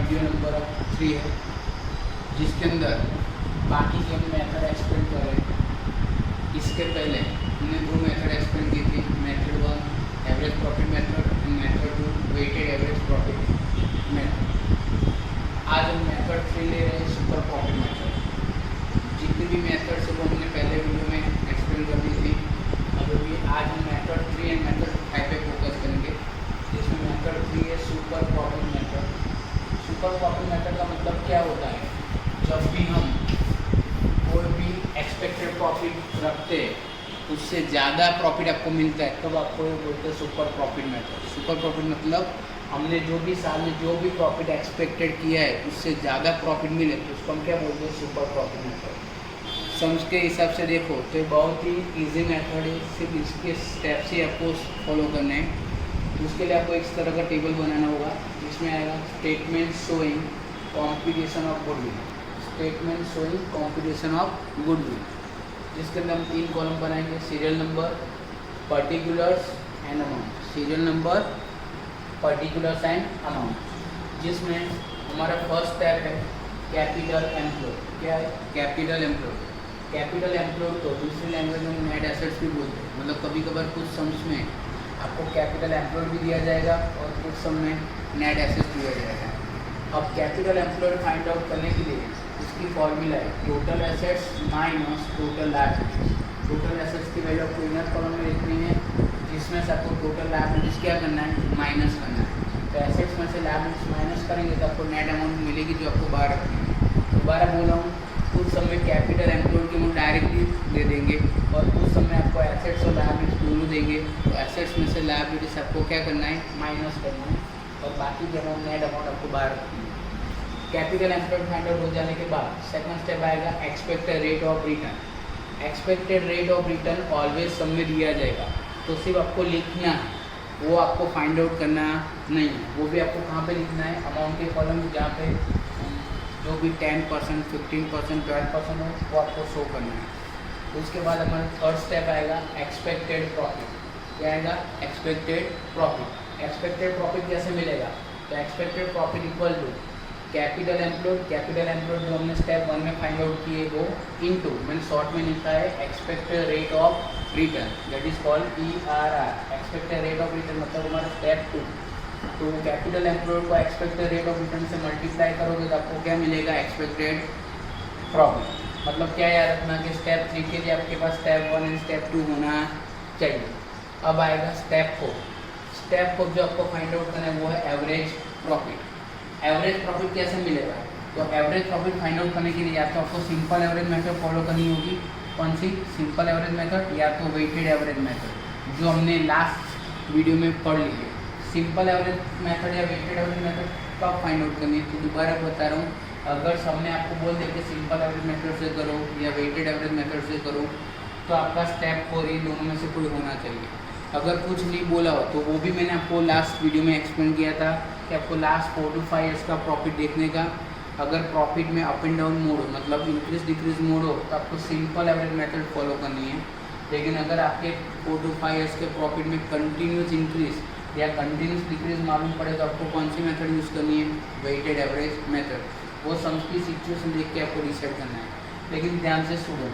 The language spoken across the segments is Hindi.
वीडियो नंबर 3 है, जिसके अंदर बाकी के हम मेथड एक्सप्लेन कर रहे हैं। इसके पहले हमने 2 मेथड एक्सप्लेन की थी, method 1 average profit method and method 2 weighted average profit method. आज हम मेथड 3 ले रहे हैं, सुपर प्रॉफिट मेथड। जितनी भी मेथड से वो हमने पहले वीडियो में एक्सप्लेन कर दी थी, अभी आज हम मेथड 3 एंड मेथड 5 पे फोकस करेंगे, जिसमें मेथड 3 है super profit method. Super profit method का मतलब क्या होता है? जब भी हम कोई भी एक्सपेक्टेड प्रॉफिट रखते हैं, उससे ज़्यादा प्रॉफिट आपको मिलता है, तब आपको ये बोलते हैं super profit method. Super profit मतलब हमने जो भी साल में जो भी प्रॉफिट एक्सपेक्टेड किया है, उससे ज़्यादा प्रॉफिट मिले तो उसको हम क्या बोलते हैं? Super profit method. सम्स के हिसाब से देखो तो बहुत ही इजी मेथड है, सिर्फ इसके स्टेप्स ही आपको फॉलो करने हैं। उसके लिए आपको इस तरह का टेबल बनाना होगा, जिसमें आएगा statement showing competition of goodwill, statement showing competition of goodwill, जिसके अंदर हम 3 कॉलम बनाएंगे, serial number, particulars and amount. Serial number, particulars and amount, जिसमें हमारा फर्स्ट स्टेप है कैपिटल एम्प्लॉय। क्या है? Capital employ. कैपिटल एम्प्लॉय तो दूसरी लैंग्वेज में नेट एसेट्स भी बोलते हैं। मतलब कभी कभार कुछ सम्स में आपको कैपिटल एम्प्लॉय भी दिया जाएगा और कुछ सम में नेट एसेट्स दिया जाएगा। अब कैपिटल एम्प्लॉय फाइंड आउट करने के लिए इसकी फॉर्मूला है total assets minus total liabilities. Total assets की वैल्यू आपको इनर कॉलम में लिखनी है, जिसमें से आपको टोटल लायबिलिटीज क्या करना है? माइनस करना है। तो एसेट्स में से लायबिलिटीज माइनस करेंगे तो आपको नेट अमाउंट मिलेगी, जो आपको बाहर रखनी है। दोबारा बोल रहा हूँ, कुछ समय कैपिटल एम्प्लॉय के अमाउंट डायरेक्टली दे देंगे और कुछ समय आपको एसेट्स और लायबिलिटीज दोनों देंगे। तो एसेट्स में से लायबिलिटीज आपको क्या करना है? माइनस करना है, और बाकी के अमाउंट नेट अमाउंट आपको बाहर रखनी है। कैपिटल एम्प्लॉय फाइंड आउट हो जाने के बाद सेकंड स्टेप आएगा expected rate of return. Expected rate of return always सब में दिया जाएगा, तो सिर्फ आपको लिखना है, वो आपको फाइंड आउट करना नहीं है। वो भी आपको कहाँ पे लिखना है? अमाउंट के कॉलम, जहाँ पे जो भी 10%, 15%, 12% हो, वो आपको शो करना है। उसके बाद हमारा थर्ड स्टेप आएगा एक्सपेक्टेड प्रॉफिट। क्या आएगा? Expected profit. एक्सपेक्टेड प्रॉफिट कैसे मिलेगा? तो expected profit equal to capital employed. Capital employed जो हमने स्टेप 1 में फाइंड आउट किए, वो इनटू, मैंने शॉर्ट में लिखा है expected rate of return, that is called ERR। Expected rate of return मतलब हमारा स्टेप 2। तो कैपिटल एम्प्लॉयड को एक्सपेक्टेड रेट ऑफ रिटर्न से मल्टीप्लाई करोगे तो आपको क्या मिलेगा? Expected profit. मतलब क्या याद रखना कि स्टेप 3 के लिए आपके पास स्टेप 1 एंड स्टेप 2 होना चाहिए। अब आएगा स्टेप 4। स्टेप 4 जो आपको फाइंड आउट करना है वो है एवरेज प्रॉफिट। एवरेज प्रॉफिट कैसे मिलेगा? तो एवरेज प्रॉफिट फाइंड आउट करने के लिए या तो आपको सिंपल एवरेज मेथड फॉलो करनी होगी। कौन सी? सिंपल एवरेज मेथड, या तो वेटेड एवरेज मेथड, जो हमने लास्ट वीडियो में पढ़ ली है। सिंपल एवरेज मेथड या वेटेड एवरेज मेथड कब फाइंड आउट करनी है? तो दोबारा बता रहा हूँ, अगर सबने आपको बोल दिया कि सिंपल एवरेज मेथड से करो या वेटेड एवरेज मेथड से करो, तो आपका स्टेप 4 ये दोनों में से कोई होना चाहिए। अगर कुछ नहीं बोला हो तो वो भी मैंने आपको लास्ट वीडियो में एक्सप्लेन किया था कि आपको लास्ट 4 to 5 ईयर्स का प्रॉफिट देखने का। अगर प्रॉफिट में अप एंड डाउन मोड हो, मतलब इंक्रीज डिक्रीज मोड हो, तो आपको सिंपल एवरेज मेथड फॉलो करनी है। लेकिन अगर आपके 4 to 5 ईयर्स के प्रॉफिट में कंटिन्यूस इंक्रीज या कंटिन्यूस डिक्रीज मालूम पड़े तो आपको कौन सी मेथड यूज़ करनी है? Weighted average method. वो सम्स की सिचुएशन देख के आपको डिसाइड करना है। लेकिन ध्यान से सुनो,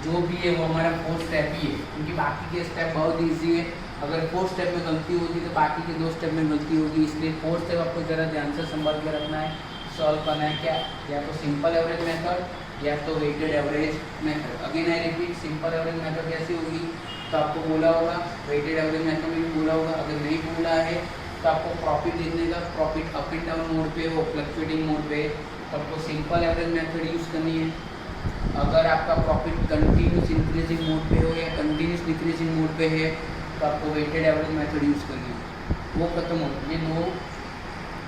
जो भी है वो हमारा 4 स्टेप ही है, क्योंकि बाकी के स्टेप बहुत ईजी है। अगर 4 स्टेप में गलती होगी तो बाकी के 2 स्टेप में गलती होगी, इसलिए 4 स्टेप आपको ज़रा ध्यान से संभाल के रखना है। सॉल्व करना है क्या? या तो सिंपल एवरेज मेथड या तो weighted average method. Again I repeat, simple average method कैसी होगी? तो आपको बोला होगा, वेटेड एवरेज मेथड में भी बोला होगा। अगर नहीं बोला है तो आपको प्रॉफिट देखने का, profit up and down mode पे हो, फ्लक्चुएटिंग मोड पे, तो आपको सिंपल एवरेज मेथड यूज़ करनी है। अगर आपका प्रॉफिट कंटिन्यूस इंक्रीजिंग मोड पे हो या कंटिन्यूस डिक्रीजिंग मोड पे है, तो आपको वेटेड एवरेज मेथड यूज़ करनी है। वो खत्म हो, ये 2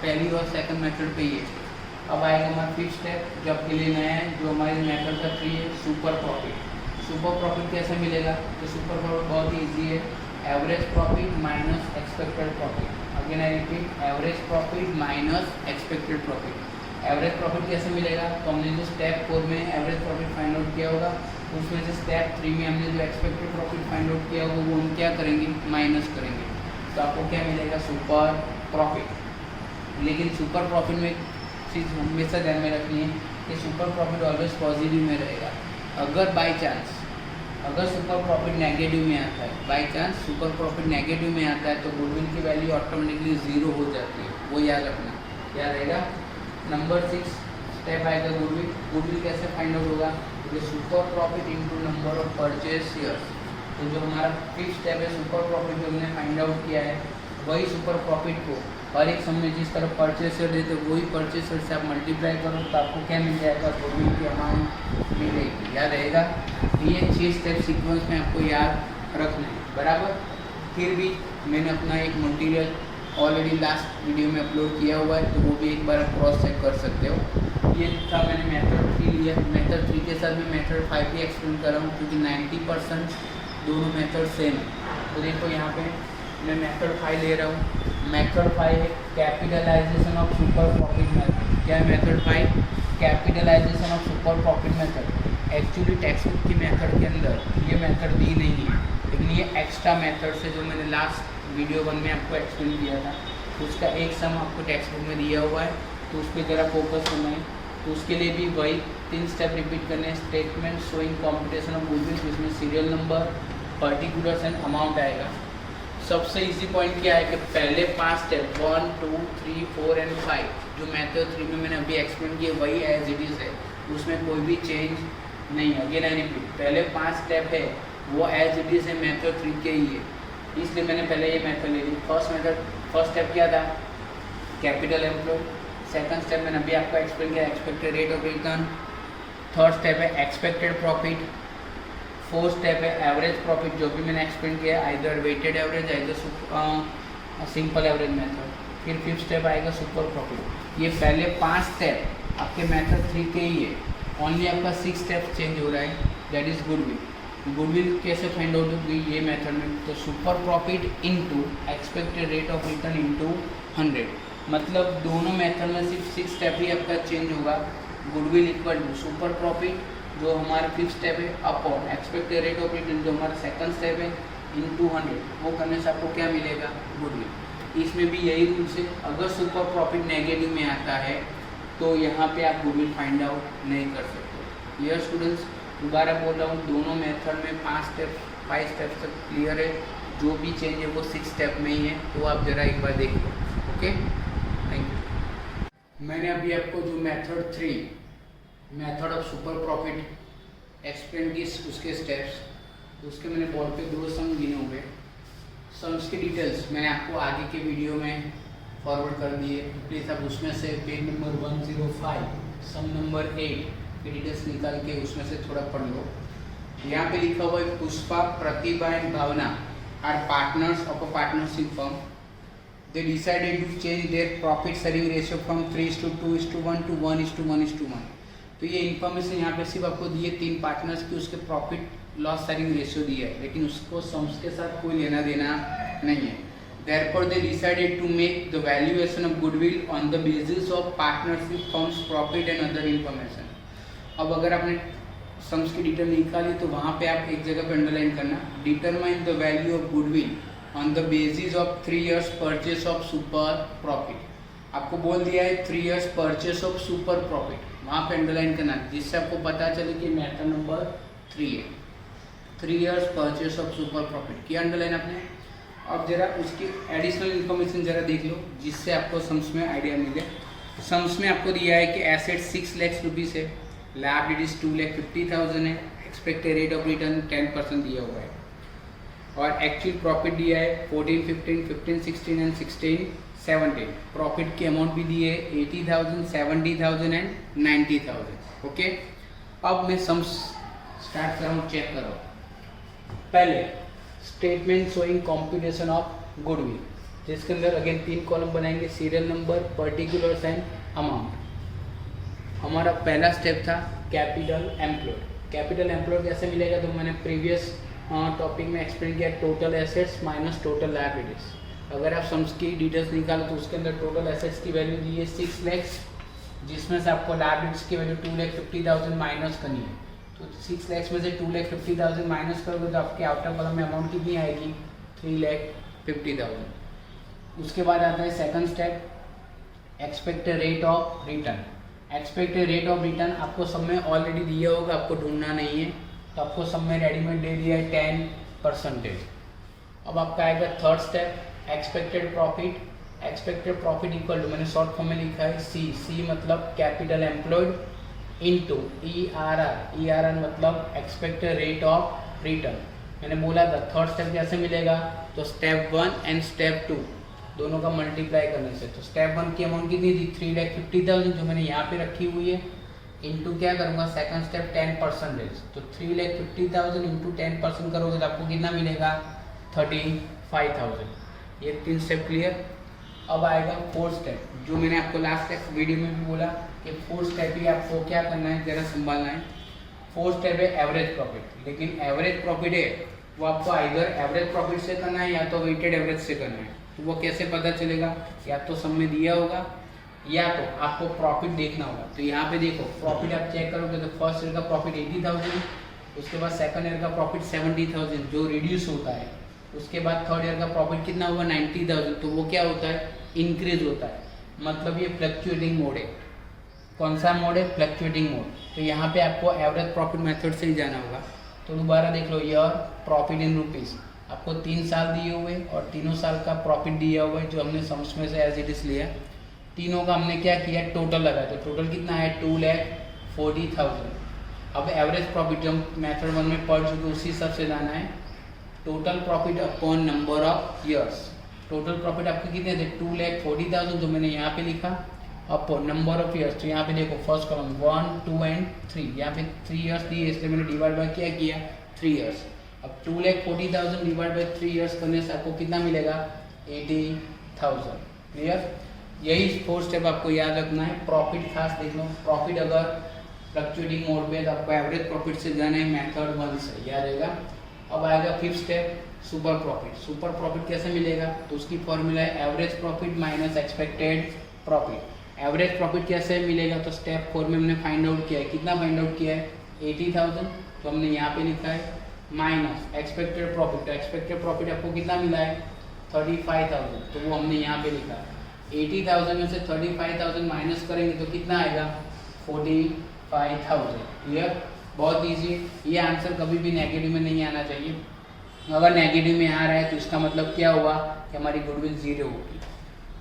पहली और सेकंड मेथड पे ही है। अब आएगा हमारा 5th स्टेप, जो आपके लिए नया है, जो हमारे मेथड का 3 है, सुपर प्रॉफिट। सुपर प्रॉफिट कैसे मिलेगा? तो सुपर प्रॉफिट बहुत ही ईजी है, average profit minus expected profit. Again I repeat, average profit minus expected profit. Average profit कैसे मिलेगा? तो हमने जो स्टेप 4 में एवरेज प्रॉफिट फाइंड आउट किया होगा, उसमें से स्टेप 3 में हमने जो एक्सपेक्टेड प्रॉफिट फाइंड आउट किया होगा वो हम क्या करेंगे? माइनस करेंगे। तो आपको क्या मिलेगा? Super profit. लेकिन सुपर प्रॉफिट में चीज़ हमेशा ध्यान में रखनी है कि सुपर प्रॉफिट ऑलवेज पॉजिटिव में रहेगा। अगर बाई चांस अगर सुपर प्रॉफिट नेगेटिव में आता है, by chance super profit negative में आता है तो गुडविल की वैल्यू ऑटोमेटिकली 0 हो जाती है, वो याद रखना। क्या रहेगा? नंबर 6 स्टेप आएगा गुडविल। गुडविल कैसे फाइंड आउट होगा? क्योंकि super profit into number of purchase shares. तो जो हमारा 5th स्टेप है सुपर प्रॉफिट जो हमने फाइंड आउट किया है, वही सुपर प्रॉफिट को हर एक समय जिस तरह परचेज शेयर देते वही परचेज शेयर से आप मल्टीप्लाई करो तो आपको क्या मिल जाएगा? गुडविल की अमाउंट मिलेगी। याद रहेगा? ये 6 स्टेप सीक्वेंस में आपको याद रखना है, बराबर। फिर भी मैंने अपना एक मटेरियल ऑलरेडी लास्ट वीडियो में अपलोड किया हुआ है, तो वो भी एक बार आप क्रॉस चेक कर सकते हो। ये था मैंने मेथड 3 लिया। मेथड 3 के साथ मैं मेथड 5 भी एक्सप्लेन कर रहा हूँ, क्योंकि 90% दोनों मेथड सेम है। तो देखो यहाँ पे मैं मेथड 5 ले रहा हूँ। मेथड 5 है capitalisation of super profit method. क्या है method 5? Capitalisation of super profit method. Actually textbook की मेथड के अंदर ये मेथड दी नहीं है, लेकिन ये एक्स्ट्रा मेथड से जो मैंने लास्ट वीडियो 1 में आपको एक्सप्लेन किया था, उसका एक सम आपको टेक्स्ट बुक में दिया हुआ है, तो उस पर ज़रा फोकस करना है। तो उसके लिए भी वही 3 स्टेप रिपीट करने हैं। Statement showing competition of goodwill, जिसमें serial number, particulars and amount आएगा। सबसे इजी पॉइंट क्या है कि पहले 5 स्टेप 1, 2, 3, 4 एंड 5 जो मेथड 3 में मैंने अभी एक्सप्लेन किया वही एज इट इज़ है, उसमें कोई भी चेंज नहीं है। अगेन आई रिपीट, पहले 5 स्टेप है वो एज इट इज़ है, मेथड 3 के ही है, इसलिए मैंने पहले ये मेथड ले ली। फर्स्ट स्टेप क्या था? Capital employed. सेकंड स्टेप मैंने अभी आपको एक्सप्लेन किया, expected rate of return. Third step है एक्सपेक्टेड प्रॉफिट। फोर्थ स्टेप है एवरेज प्रॉफिट, जो भी मैंने एक्सप्लेन किया, either weighted average, either simple average method. फिर 5th स्टेप आएगा सुपर प्रॉफिट। ये पहले 5 स्टेप आपके मेथड 3 के ही है, ओनली आपका 6 स्टेप चेंज हो रहा है, दैट इज़ गुडविल। गुडविल कैसे फाइंड आउट होगी ये मेथड में? तो super profit into expected rate of return into 100। मतलब दोनों मेथड में सिर्फ 6 स्टेप ही आपका चेंज होगा। Goodwill equal to super profit जो हमारा 5th स्टेप है upon expected rate of return जो हमारा 2nd स्टेप है इंटू 100। वो करने से आपको क्या मिलेगा? गुडविल। इसमें भी यही रूल्स है, अगर सुपर प्रॉफिट नेगेटिव में आता है तो यहाँ पे आप गुडविल फाइंड आउट नहीं कर सकते। Clear students? दोबारा बोल रहा हूँ, दोनों मेथड में 5 स्टेप तक क्लियर है। जो भी चेंज है वो 6 स्टेप में ही है, तो आप ज़रा एक बार देख लो। Okay, thank you. मैंने अभी आपको जो method 3 method of super profit explain की, उसके स्टेप्स, उसके मैंने बोर्ड पे 2 सम गिने हुए। सम्स की डिटेल्स मैंने आपको आगे के वीडियो में फॉरवर्ड कर दिए, प्लीज़ आप उसमें से पेज नंबर 105 सम नंबर 8 की डिटेल्स निकाल के उसमें से थोड़ा पढ़ लो। यहाँ पे लिखा हुआ है Pushpa, Pratibha and Bhavana are partners of a partnership firm. They decided to change their profit sharing ratio from 3:2:1 to 1:1:1। तो ये इन्फॉर्मेशन यहाँ पे सिर्फ आपको दी है 3 पार्टनर्स की, उसके प्रॉफिट लॉस शेयरिंग रेशियो दिया है, लेकिन उसको सम्स के साथ कोई लेना देना नहीं है। Therefore, they decided to make the valuation of goodwill on the basis of partnership firm's profit and other information। अब अगर आपने सम्स की डिटेल निकाली तो वहाँ पे आप एक जगह पे अंडरलाइन करना, determine the value of goodwill on the basis of 3 years purchase of super profit. आपको बोल दिया है 3 years purchase of super profit, वहाँ पे अंडरलाइन करना, जिससे आपको पता चले कि मेथड नंबर 3 है। 3 years purchase of super profit किया अंडरलाइन आपने। अब जरा उसकी एडिशनल इन्फॉर्मेशन जरा देख लो, जिससे आपको सम्स में आइडिया मिले। सम्स में आपको दिया है कि एसेट 6 लाख रुपीज़ है, लायबिलिटीज 2,50,000 है, एक्सपेक्टेड रेट ऑफ रिटर्न 10% दिया हुआ है, और एक्चुअल प्रॉफिट दिया है 14, 15, 15, 16 एंड 16, 17। प्रॉफिट की अमाउंट भी दी है 80,000, 70,000 एंड 90,000। ओके, अब मैं सम्स स्टार्ट कर रहा हूँ, चेक करो। पहले statement showing competition of goodwill, जिसके अंदर अगेन 3 कॉलम बनाएंगे, serial number, particulars and amount. हमारा पहला स्टेप था कैपिटल एम्प्लॉयड। कैपिटल एम्प्लॉयड कैसे मिलेगा? तो मैंने प्रीवियस टॉपिक में एक्सप्लेन किया, total assets minus total liabilities. अगर आप सम्स की डिटेल्स निकालो तो उसके अंदर टोटल एसेट्स की वैल्यू दी है 6 लाख, जिसमें से आपको लायबिलिटीज की वैल्यू 2,50,000 माइनस करनी है। तो 6 लाख में से 2,50,000 माइनस करोगे तो आपके आउटर कॉलम में अमाउंट कितनी आएगी? 3,50,000। उसके बाद आता है second step expected rate of return. Expected rate of return आपको सब में ऑलरेडी दिया होगा, आपको ढूंढना नहीं है, तो आपको सब में रेडीमेड दे दिया है 10%। अब आपका आएगा third step expected profit. Expected profit equal to, मैंने शॉर्ट फॉर्म में लिखा है सी मतलब capital employed into ERR। ERR मतलब एक्सपेक्टेड रेट ऑफ रिटर्न। मैंने बोला था थर्ड स्टेप कैसे मिलेगा, तो स्टेप 1 एंड स्टेप 2 दोनों का मल्टीप्लाई करने से। तो स्टेप 1 की अमाउंट कितनी थी 3,50,000 जो मैंने यहाँ पे रखी हुई है, इंटू क्या करूँगा सेकंड स्टेप 10%। तो 3,50,000 इंटू 10% करोगे तो आपको कितना मिलेगा 35,000। ये 3 स्टेप क्लियर। अब आएगा फोर्थ स्टेप, जो मैंने आपको लास्ट स्टेप वीडियो में भी बोला कि फोर्थ स्टेप ही आपको क्या करना है, जरा संभालना है। फोर्थ स्टेप है एवरेज प्रॉफिट, लेकिन एवरेज प्रॉफिट है वो आपको आइदर एवरेज प्रॉफिट से करना है या तो वेटेड एवरेज से करना है। तो वो कैसे पता चलेगा, या तो सब में दिया होगा या तो आपको प्रॉफिट देखना होगा। तो यहाँ पे देखो प्रॉफिट आप चेक करोगे तो फर्स्ट ईयर का प्रॉफिट 80,000, उसके बाद सेकंड ईयर का प्रॉफिट 70,000 जो रिड्यूस होता है, उसके बाद थर्ड ईयर का प्रॉफिट कितना हुआ 90,000। तो वो क्या होता है इंक्रीज होता है, मतलब ये फ्लक्चुएटिंग मोड है। कौन सा मोड है, फ्लक्चुएटिंग मोड। तो यहाँ पे आपको एवरेज प्रॉफिट मेथड से ही जाना होगा। तो दोबारा देख लो, ईयर प्रॉफिट इन रुपीज़ आपको 3 साल दिए हुए और तीनों साल का प्रॉफिट दिया हुआ है जो हमने सम्स में से एज इट इज लिया। तीनों का हमने क्या किया टोटल लगाया, तो टोटल कितना है 2,40,000। अब एवरेज प्रॉफिट जो हम मेथड 1 में पढ़ चुके उसी हिसाब से जाना है, total profit upon number of years. Total profit आपके कितने थे 2,40,000 जो मैंने यहाँ पे लिखा, अपॉन नंबर ऑफ ईयर्स। तो यहाँ पे देखो फर्स्ट कॉलम 1, 2 एंड 3, यहाँ पे 3 ईयर्स दिए इसलिए मैंने डिवाइड बाय क्या किया 3 ईयर्स। अब 2,40,000 डिवाइड बाय 3 ईयर्स करने से आपको कितना मिलेगा 80,000। क्लियर। यही फोर्थ स्टेप आपको याद रखना है। प्रॉफिट खास देख लो, प्रॉफिट अगर फ्लक्चुएटिंग मोड पे तो आपको एवरेज प्रॉफिट से जाना है मेथड 1 से, याद रहेगा। अब आएगा fifth step super profit. Super profit कैसे मिलेगा, तो उसकी फॉर्मूला है average profit minus expected profit. Average profit कैसे मिलेगा, तो स्टेप 4 में हमने फाइंड आउट किया है, कितना फाइंड आउट किया है 80,000, तो हमने यहाँ पे लिखा है माइनस एक्सपेक्टेड प्रॉफिट। तो एक्सपेक्टेड प्रॉफिट आपको कितना मिला है 35,000, तो वो हमने यहाँ पे लिखा 80,000 में से 35,000 माइनस करेंगे तो कितना आएगा 45,000। क्लियर, बहुत ईजी। ये आंसर कभी भी नेगेटिव में नहीं आना चाहिए। अगर नेगेटिव में आ रहा है तो इसका मतलब क्या हुआ कि हमारी गुडविल 0 होगी।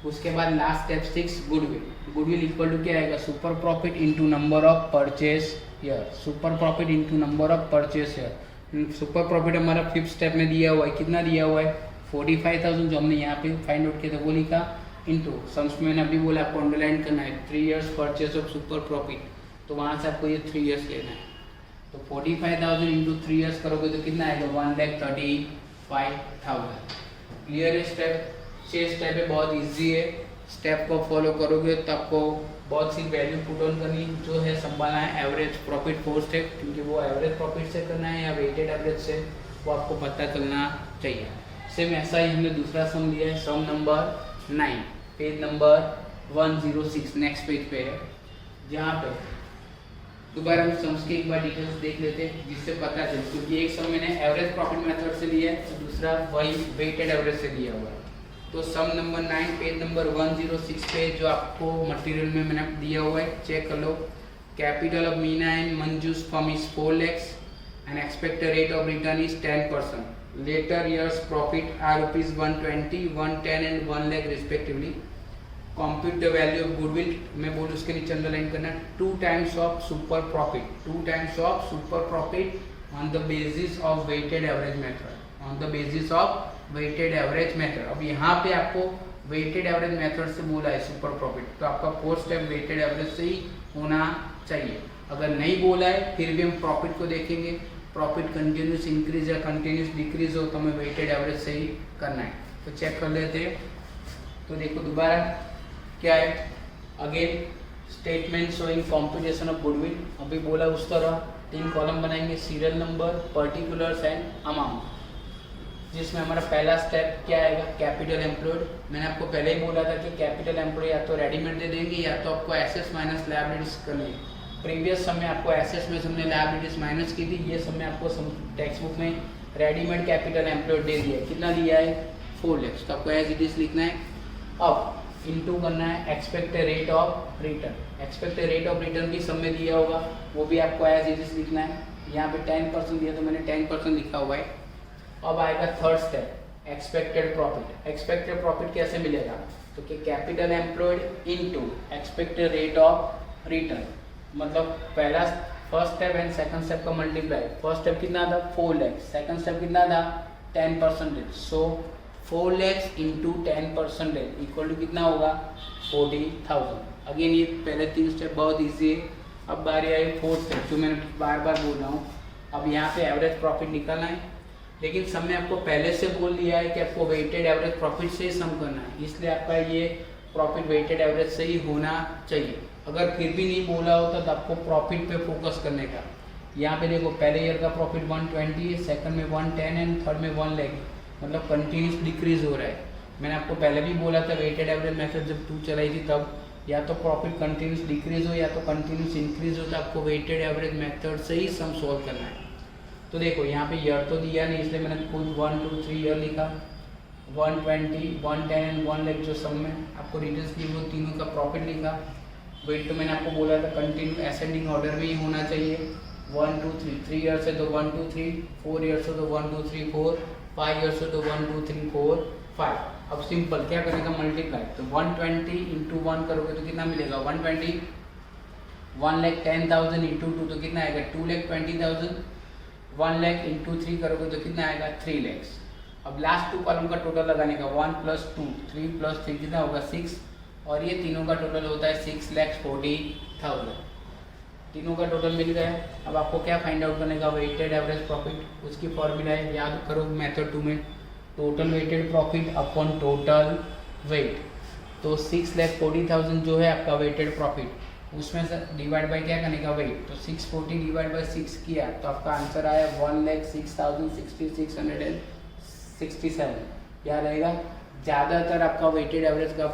उसके बाद last step 6 goodwill. Goodwill equal to क्या आएगा super profit into number of purchase year. Super profit into number of purchase year. Super profit हमारा फिफ्थ स्टेप में दिया हुआ है, कितना दिया हुआ है 45,000 जो हमने यहाँ पे फाइंड आउट किया था वो लिखा, इंटू सम्स में मैंने अभी बोला आपको अंडरलाइन करना है 3 years purchase of super profit, तो वहाँ से आपको ये 3 ईयर्स लेना है। तो 45,000 इंटू 3 ईयर्स करोगे तो कितना आएगा 1,35,000। क्लियर है स्टेप। 6 स्टेप है, बहुत इजी है। स्टेप को फॉलो करोगे तो आपको बहुत सी वैल्यू पुट ऑन करनी जो है संभालना है एवरेज प्रॉफिट 4 स्टेप, क्योंकि वो एवरेज प्रॉफिट से करना है या वेटेड एवरेज से वो आपको पता चलना चाहिए। सेम ऐसा ही हमने दूसरा सम लिया है, sum number 9 page number 106 next page पे है, जहाँ पे दोबारा हम सम्स के एक बार डिटेल्स देख लेते हैं जिससे पता चले, क्योंकि एक सम मैंने एवरेज प्रॉफिट मेथड से लिया है तो दूसरा वही वेटेड एवरेज से लिया हुआ है। तो सम नंबर 9 पेज नंबर 106 पे जो आपको मटेरियल में मैंने दिया हुआ है चेक कर लो। Capital of Meena and Manju's firm is 4 lakhs and expected rate of return is 10%. Later years profit are rupees 120, 110 and 1 lakh respectively. Compute the value of goodwill, मैं बोल उसके नीचे अंडरलाइन करना 2 times of super profit, 2 times of super profit on the basis of weighted average method, on the basis of weighted average method. अब यहाँ पे आपको weighted average method से बोला है सुपर प्रॉफिट, तो आपका 4 स्टेप weighted average से ही होना चाहिए। अगर नहीं बोला है फिर भी हम प्रॉफिट को देखेंगे, प्रॉफिट कंटिन्यूस इंक्रीज या कंटिन्यूस डिक्रीज हो तो हमें वेटेड एवरेज से ही करना है। तो चेक कर लेते हैं। तो देखो दोबारा क्या है, again statement showing computation of goodwill. अभी बोला उस तरह 3 कॉलम बनाएंगे, serial number, particulars and amount, जिसमें हमारा पहला स्टेप क्या आएगा कैपिटल एम्प्लॉयड। मैंने आपको पहले ही बोला था कि कैपिटल एम्प्लॉय या तो रेडीमेड दे देंगे या तो आपको एसेट्स माइनस लायबिलिटीज करनी है। प्रीवियस समय आपको एसेट्स में हमने लायबिलिटीज माइनस की थी, ये समय आपको टेक्स्ट बुक में रेडीमेड कैपिटल एम्प्लॉयड दे दिया है। कितना दिया है 4 lakhs, तो आपको एज इट इज लिखना है। अब इनटू करना है expected rate of return. Expected rate of return भी सब में दिया होगा, वो भी आपको एज इट इज लिखना है। यहाँ पे 10% दिया तो मैंने 10% लिखा हुआ है। अब आएगा third step, expected profit. Expected profit कैसे मिलेगा, तो कि capital employed into expected rate of return, मतलब पहला first step and second step का मल्टीप्लाई। फर्स्ट स्टेप कितना था 4 लाख, सेकंड स्टेप कितना था 10%। सो 4 लाख इंटू 10% इक्वल टू कितना होगा 40,000। अगेन ये पहले 3 स्टेप बहुत ईजी है। अब बारी आई फोर्थ स्टेप, जो मैंने बार बार बोल रहा हूँ। अब यहाँ पे एवरेज प्रॉफिट निकालना है, लेकिन सब में आपको पहले से बोल दिया है कि आपको वेटेड एवरेज प्रॉफिट से ही सम करना है, इसलिए आपका ये प्रॉफिट वेटेड एवरेज से ही होना चाहिए। अगर फिर भी नहीं बोला होता तो आपको प्रॉफिट पे फोकस करने का। यहाँ पे देखो पहले ईयर का प्रॉफिट 120 है, सेकंड में 110 एंड थर्ड में 1 लाख, मतलब कंटिन्यूस डिक्रीज हो रहा है। मैंने आपको पहले भी बोला था वेटेड एवरेज मेथड जब 2 चलाई थी तब, या तो प्रॉफिट कंटिन्यूस डिक्रीज हो या तो कंटिन्यूस इंक्रीज हो, तो आपको वेटेड एवरेज मेथड से ही सम सॉल्व करना है। तो देखो यहाँ पे ईयर तो दिया नहीं, इसलिए मैंने कुल 1 2 3 ईयर लिखा। 120 110 एंड 1 लाख जो सम में आपको रिटर्न्स की वो तीनों का प्रॉफिट लिखा। वेट तो मैंने आपको बोला था कंटिन्यू असेंडिंग ऑर्डर में ही होना चाहिए। 1 2 3 3 ईयर से तो 1 2 3, 4 ईयर से तो 1 2 3 4, 5 ईयर से तो 1 2 3 4 5। अब सिंपल क्या करेगा मल्टीप्लाई, तो 120 इंटू 1 करोगे तो कितना मिलेगा 120। 1,10,000 इंटू 2 तो कितना आएगा 2,20,000। 1 लाख इंटू 3 करोगे तो कितना आएगा 3 लाख। अब लास्ट 2 कॉलम का टोटल लगाने का 1 + 2 3 + 3 कितना होगा 6, और ये तीनों का टोटल होता है 6,40,000। तीनों का टोटल मिल गया। अब आपको क्या फाइंड आउट करने का, वेटेड एवरेज प्रॉफिट। उसकी फॉर्मूला है, याद करो मेथड 2 में, total weighted profit upon total weight. तो 6,40,000 जो है आपका वेटेड प्रॉफिट, उसमें से डिवाइड बाय क्या करने का वेट, तो 640 डिवाइड बाय 6 किया तो आपका आंसर आया 1,06,667। क्या रहेगा, ज़्यादातर आपका वेटेड एवरेज का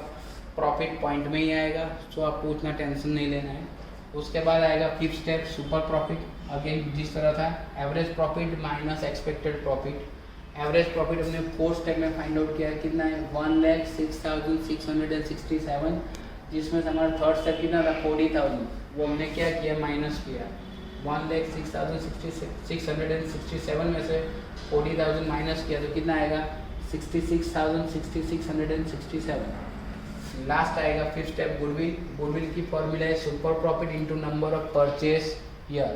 प्रॉफिट पॉइंट में ही आएगा, सो आपको उतना टेंशन नहीं लेना है। उसके बाद आएगा fifth step super profit. Again जिस तरह था average profit minus expected profit. Average profit हमने फोर्थ स्टेप में फाइंड आउट किया है, कितना है 1,06,667, जिसमें से हमारा थर्ड स्टेप कितना था 40,000, वो हमने क्या किया माइनस किया। 1,06,667 में से 40,000 माइनस किया तो कितना आएगा 66,667। लास्ट आएगा फिफ्थ स्टेप गुडविल। गुडविल की फॉर्मूला है super profit into number of purchase year.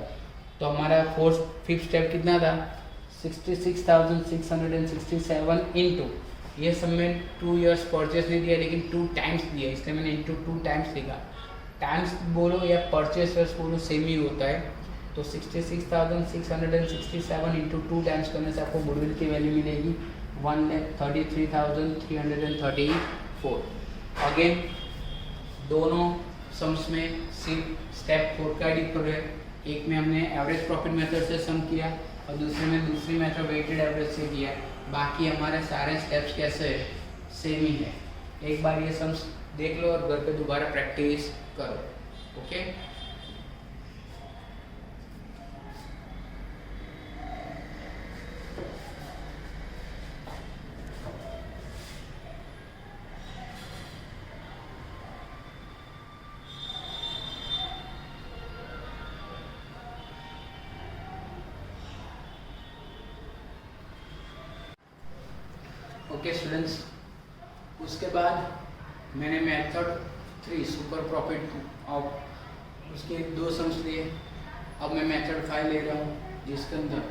तो हमारा फिफ्थ स्टेप कितना था 66,667 इंटू, ये सब में 2 ईयर्स परचेज नहीं दिया लेकिन 2 टाइम्स दिया, इसलिए मैंने इंटू 2 टाइम्स लिखा। टाइम्स बोलो या परचेज ईयर्स बोलो सेम ही होता है। तो 66,667 इंटू 2 टाइम्स करने से आपको गुडविल की वैल्यू मिलेगी 1,33,334। अगेन दोनों सम्स में सिर्फ स्टेप 4 का डिफर है। एक में हमने एवरेज प्रॉफिट मेथड से सम किया और दूसरे में दूसरी मेथड वेटेड एवरेज से किया। बाकी हमारे सारे स्टेप्स कैसे है सेम ही है। एक बार ये सम्स देख लो और घर पे दोबारा प्रैक्टिस करो। ओके ओके स्टूडेंट्स, उसके बाद मैंने मेथड 3 सुपर प्रॉफिट और उसके 2 सम्स लिए। अब मैं मेथड 5 ले रहा हूँ, जिसके अंदर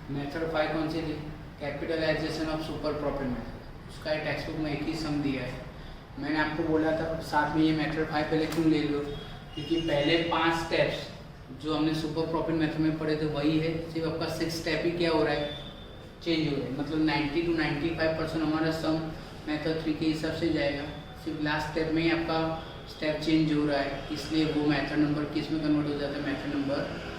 मेथड 5 कौन सी थी, capitalization of super profit method. उसका टेक्स्ट बुक में एक ही सम दिया है। मैंने आपको बोला था साथ में ये मेथड 5 पहले क्यों ले लो, क्योंकि पहले 5 स्टेप्स जो हमने सुपर प्रॉफिट मेथड में पढ़े थे वही है, सिर्फ आपका 6 स्टेप ही क्या हो रहा है चेंज हो रहा है। मतलब 90 to 95% हमारा सम मेथड 3 के हिसाब से जाएगा, सिर्फ लास्ट स्टेप में ही आपका स्टेप चेंज हो रहा है, इसलिए वो मेथड नंबर किस में कन्वर्ट हो जाता है, मेथड नंबर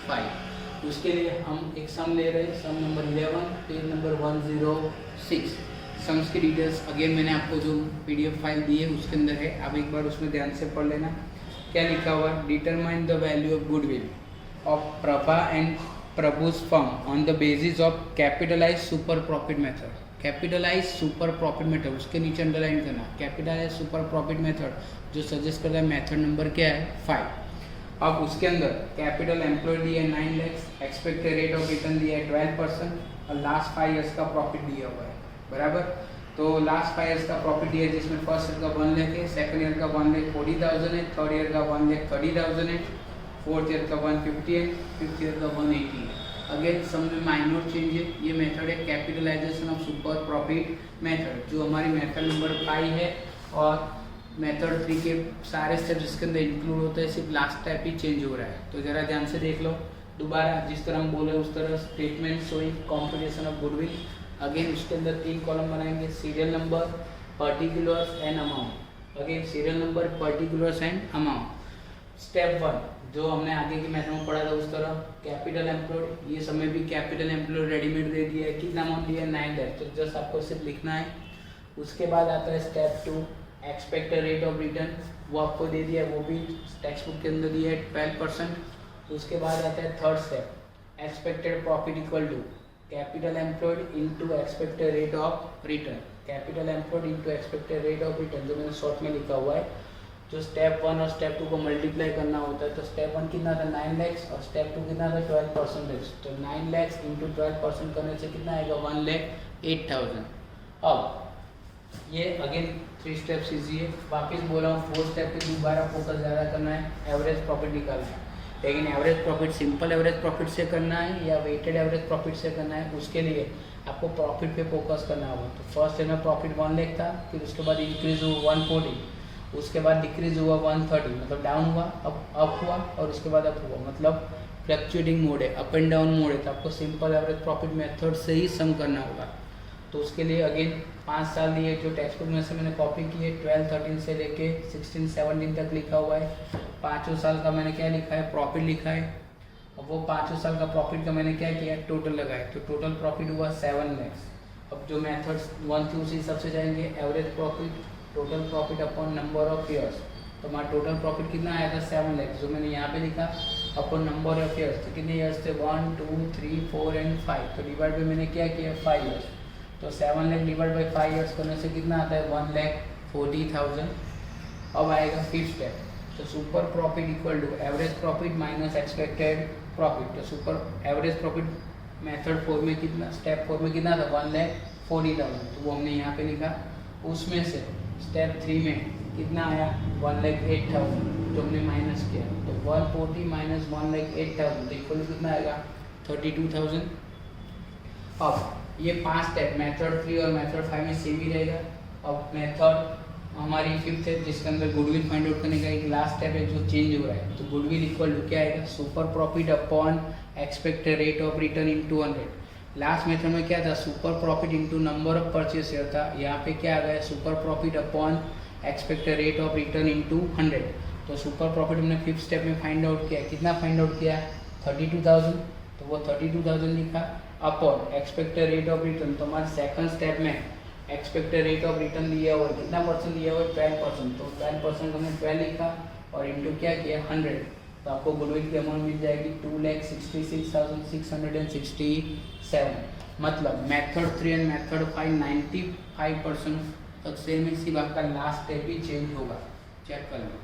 5। उसके लिए हम एक सम ले रहे हैं, सम नंबर 11 पेज नंबर 106। सम्स की डिटेल्स अगेन मैंने आपको जो PDF फाइल दी है उसके अंदर है, आप एक बार उसमें ध्यान से पढ़ लेना। क्या लिखा हुआ, determine the value of goodwill of Prabha and Prabhu's firm on the basis of capitalized super profit method। Capitalize super profit method, उसके नीचे अंडरलाइन करना, कैपिटलाइज सुपर प्रॉफिट मेथड जो सजेस्ट करता है मेथड नंबर क्या है 5। अब उसके अंदर कैपिटल एम्प्लॉय दिया है 9 lakh, expected rate of return दिया है 12% और लास्ट 5 ईयर्स का प्रॉफिट दिया हुआ है, बराबर। तो लास्ट 5 ईयर्स का प्रॉफिट दिया है जिसमें फर्स्ट ईयर का 1 लाख है, सेकंड ईयर का 1,40,000 है, थर्ड ईयर का 1,30,000 है, फोर्थ ईयर का 150 है, फिफ्थ ईयर का 180 है। अगेन सम में माइनर चेंज है। ये मेथड है capitalisation of super profit method जो हमारी मेथड नंबर 5 है, और मेथड 3 के सारे स्टेप्स इसके अंदर इंक्लूड होते हैं, सिर्फ लास्ट स्टेप ही चेंज हो रहा है। तो जरा ध्यान से देख लो दोबारा, जिस तरह हम बोले उस तरह statement showing competition of goodwill. Again उसके अंदर 3 कॉलम बनाएंगे, serial number, particulars and amount. Again serial number, particulars and amount. Step 1 जो हमने आगे की मेथड में पढ़ा था उस तरह कैपिटल एम्प्लॉयड, ये समय भी कैपिटल एम्प्लॉयड रेडीमेड दे दिया है, कितना अमाउंट दिया है 9 लाख, तो जस्ट आपको सिर्फ लिखना है। उसके बाद आता है step 2 expected rate of return, वो आपको दे दिया है, वो भी टेक्स्ट बुक के अंदर दिया है 12%। उसके बाद आता है third step expected profit equal to capital employed into expected rate of return, capital employed into expected rate of return जो मैंने शॉर्ट में लिखा हुआ है। जो स्टेप 1 और स्टेप 2 को मल्टीप्लाई करना होता है, तो स्टेप 1 कितना था 9 लाख और स्टेप 2 कितना था 12%। तो 9 लाख इंटू 12% करने से कितना आएगा 1,08,000। अब ये अगेन 3 स्टेप्स इजी है, वापस बोला हूँ 4 स्टेप पे दोबारा फोकस ज़्यादा करना है, एवरेज प्रॉफिट निकालना है। लेकिन average profit simple average profit से करना है या वेटेड एवरेज प्रॉफिट से करना है, उसके लिए आपको प्रॉफिट पे फोकस करना होगा। तो फर्स्ट ईयर में प्रॉफिट 1 लाख था, फिर उसके बाद इंक्रीज हुआ 140, उसके बाद डिक्रीज हुआ 130, मतलब डाउन हुआ, अब अप हुआ और उसके बाद अप हुआ, मतलब फ्लक्चुएटिंग मोड है, अप एंड डाउन मोड है। तो आपको सिंपल एवरेज प्रॉफिट मेथड से ही सम करना होगा। तो उसके लिए अगेन 5 साल दिए जो टेक्स्ट बुक में से मैंने कॉपी की है, 12-13 से लेके 16-17 तक लिखा हुआ है। 5 साल का मैंने क्या लिखा है प्रॉफिट लिखा है, अब वो 5 साल का प्रॉफिट का मैंने क्या किया टोटल लगाया, तो टोटल प्रॉफिट हुआ 7 लाख। अब जो मेथड्स 1 थी उसी हिसाब से जाएंगे, average profit, total profit upon number of years. तो हमारा टोटल प्रॉफिट कितना आया था 7 लाख, जो मैंने यहाँ पे लिखा अपॉन नंबर ऑफ ईयर्स। तो कितने ईयर्स थे 1, 2, 3, 4 एंड 5, तो डिवाइड बाई मैंने क्या किया 5 ईयर्स। तो 7 लाख डिवाइड बाई 5 ईयर्स करने से कितना आता है 1,40,000। अब आएगा 5th स्टेप, तो super profit equal to average profit minus expected profit. तो सुपर एवरेज प्रॉफिट मेथड 4 में कितना, स्टेप 4 में कितना था 1,40,000, तो वो हमने यहाँ पे लिखा। उसमें से स्टेप 3 में कितना आया 1,08,000 जो हमने माइनस किया, तो 140 माइनस 1,08,000 तो इक्वल कितना आएगा 32,000। अब ये 5 स्टेप मेथड 3 और मेथड 5 में सेम ही रहेगा। अब मेथड हमारी 5th है जिसके अंदर गुडविल फाइंड आउट करने का एक लास्ट स्टेप है जो चेंज हो रहा है। तो गुडविल इक्वल टू क्या आएगा super profit upon expected rate of return in 200। Last method में क्या था super profit into number of purchase year था, यहाँ पे क्या आ गया super profit upon expected rate of return into 100। तो सुपर प्रॉफिट हमने 5th स्टेप में फाइंड आउट किया, कितना फाइंड आउट किया 32,000, तो वो 32,000 लिखा upon expected rate of return. तो हमारे 2nd स्टेप में एक्सपेक्टेड रेट ऑफ रिटर्न दिया हुआ है, कितना परसेंट दिया हुआ है 12%, तो 12% हमने 12 लिखा और इंटू क्या किया 100। तो आपको गुडविल की अमाउंट मिल जाएगी 2,66,667। मतलब मेथड 3 एंड मेथड 5 95% तक सेम है, सिर्फ आपका लास्ट स्टेप ही चेंज होगा। चेक कर लो।